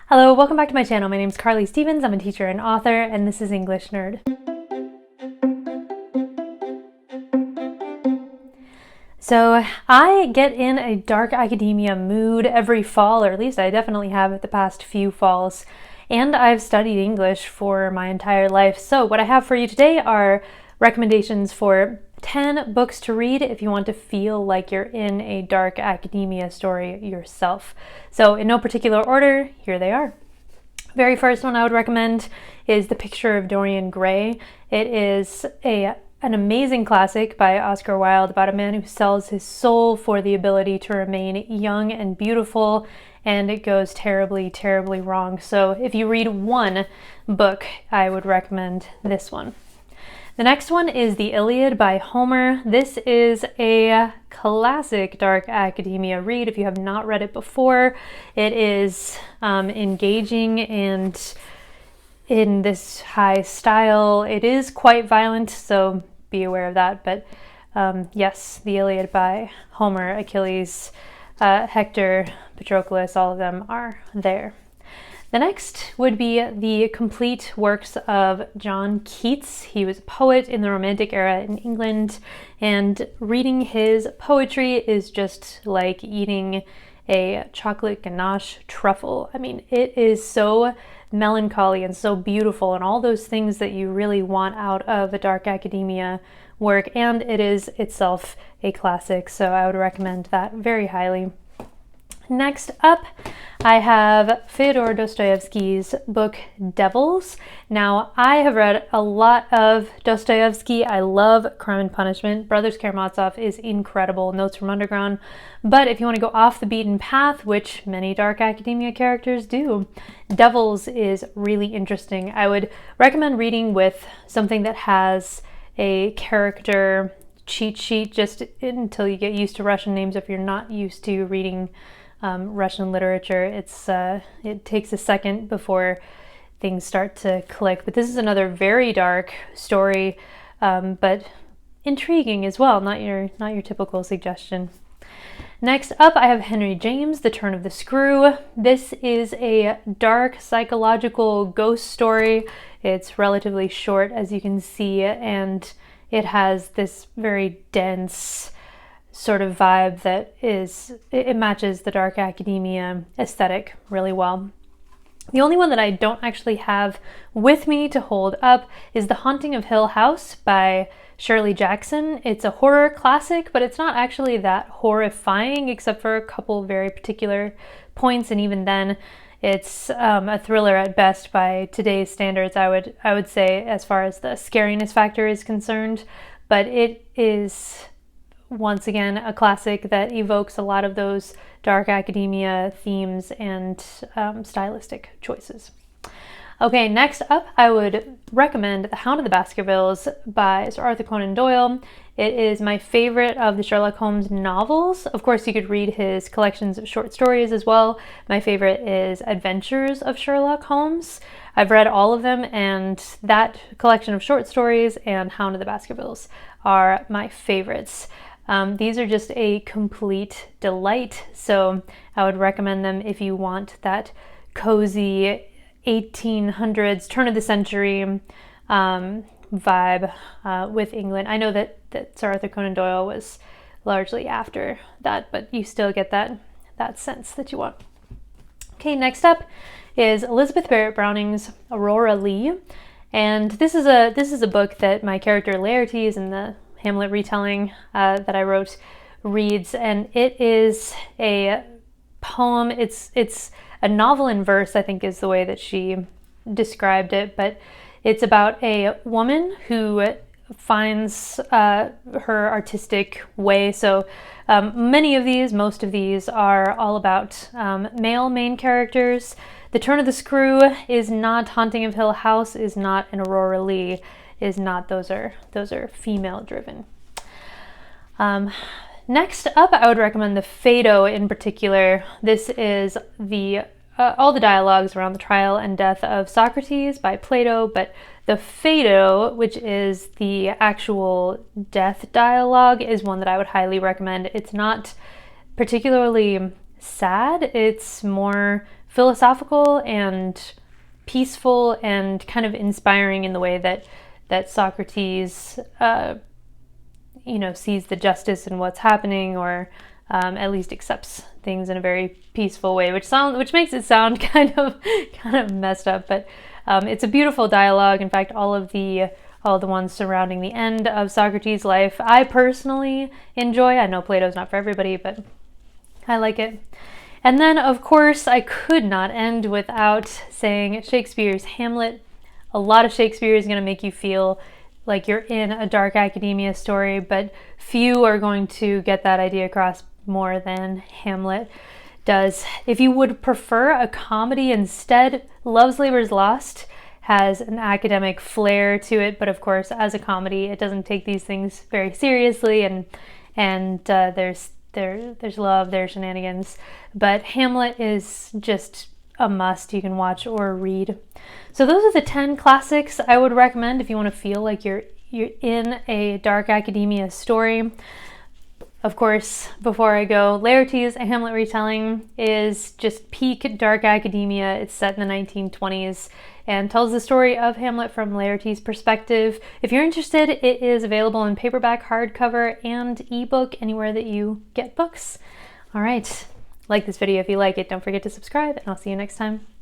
Hello, welcome back to my channel. My name is Carly Stevens. I'm a teacher and author, and this is English Nerd. So I get in a dark academia mood every fall, or at least I definitely have the past few falls, and I've studied English for my entire life. So what I have for you today are recommendations for 10 books to read if you want to feel like you're in a dark academia story yourself. So in no particular order, here they are. Very first one I would recommend is The Picture of Dorian Gray. It is an amazing classic by Oscar Wilde about a man who sells his soul for the ability to remain young and beautiful, and it goes terribly, terribly wrong. So if you read one book, I would recommend this one. The next one is the Iliad by Homer. This is a classic dark academia read if you have not read it before. It is engaging and in this high style. It is quite violent, so be aware of that. But yes, the Iliad by Homer, Achilles, Hector, Patroclus, all of them are there. The next would be the complete works of John Keats. He was a poet in the Romantic era in England, and reading his poetry is just like eating a chocolate ganache truffle. I mean, it is so melancholy and so beautiful and all those things that you really want out of a dark academia work, and it is itself a classic, so I would recommend that very highly. Next up, I have Fyodor Dostoyevsky's book Devils. Now, I have read a lot of Dostoyevsky. I love Crime and Punishment. Brothers Karamazov is incredible. Notes from Underground. But if you want to go off the beaten path, which many dark academia characters do, Devils is really interesting. I would recommend reading with something that has a character cheat sheet just until you get used to Russian names if you're not used to reading Russian literature. It takes a second before things start to click. But this is another very dark story, but intriguing as well. Not your typical suggestion. Next up, I have Henry James, The Turn of the Screw. This is a dark psychological ghost story. It's relatively short, as you can see, and it has this very dense sort of vibe that it matches the dark academia aesthetic really well. The only one that I don't actually have with me to hold up is The Haunting of Hill House by Shirley Jackson. It's a horror classic, but it's not actually that horrifying except for a couple very particular points, and even then it's a thriller at best by today's standards, I would say, as far as the scariness factor is concerned. But it is once again a classic that evokes a lot of those dark academia themes and stylistic choices. Okay, next up, I would recommend The Hound of the Baskervilles by Sir Arthur Conan Doyle. It is my favorite of the Sherlock Holmes novels. Of course, you could read his collections of short stories as well. My favorite is Adventures of Sherlock Holmes. I've read all of them, and that collection of short stories and Hound of the Baskervilles are my favorites. These are just a complete delight, so I would recommend them if you want that cozy 1800s, turn of the century vibe with England. I know that Sir Arthur Conan Doyle was largely after that, but you still get that sense that you want. Okay, next up is Elizabeth Barrett Browning's Aurora Leigh, and this is a book that my character Laertes in the Hamlet retelling that I wrote reads, and it is a poem. It's a novel in verse, I think is the way that she described it, but it's about a woman who finds her artistic way. So most of these are all about male main characters. The Turn of the Screw is not, Haunting of Hill House is not, and Aurora Leigh is not. Those are female driven. Next up, I would recommend the Fado in particular. This is all the dialogues around the trial and death of Socrates by Plato, but the Fado, which is the actual death dialogue, is one that I would highly recommend. It's not particularly sad, it's more philosophical and peaceful and kind of inspiring in the way that Socrates, sees the justice in what's happening, or at least accepts things in a very peaceful way, which makes it sound kind of messed up. But it's a beautiful dialogue. In fact, all the ones surrounding the end of Socrates' life, I personally enjoy. I know Plato's not for everybody, but I like it. And then, of course, I could not end without saying Shakespeare's Hamlet. A lot of Shakespeare is going to make you feel like you're in a dark academia story, but few are going to get that idea across more than Hamlet does. If you would prefer a comedy instead, Love's Labour's Lost has an academic flair to it, but of course, as a comedy, it doesn't take these things very seriously, and there's love, there's shenanigans, but Hamlet is just a must you can watch or read. So those are the 10 classics I would recommend if you want to feel like you're in a dark academia story. Of course, before I go, Laertes, a Hamlet retelling, is just peak dark academia. It's set in the 1920s and tells the story of Hamlet from Laertes' perspective. If you're interested, it is available in paperback, hardcover, and ebook anywhere that you get books. All right, like this video if you like it. Don't forget to subscribe, and I'll see you next time.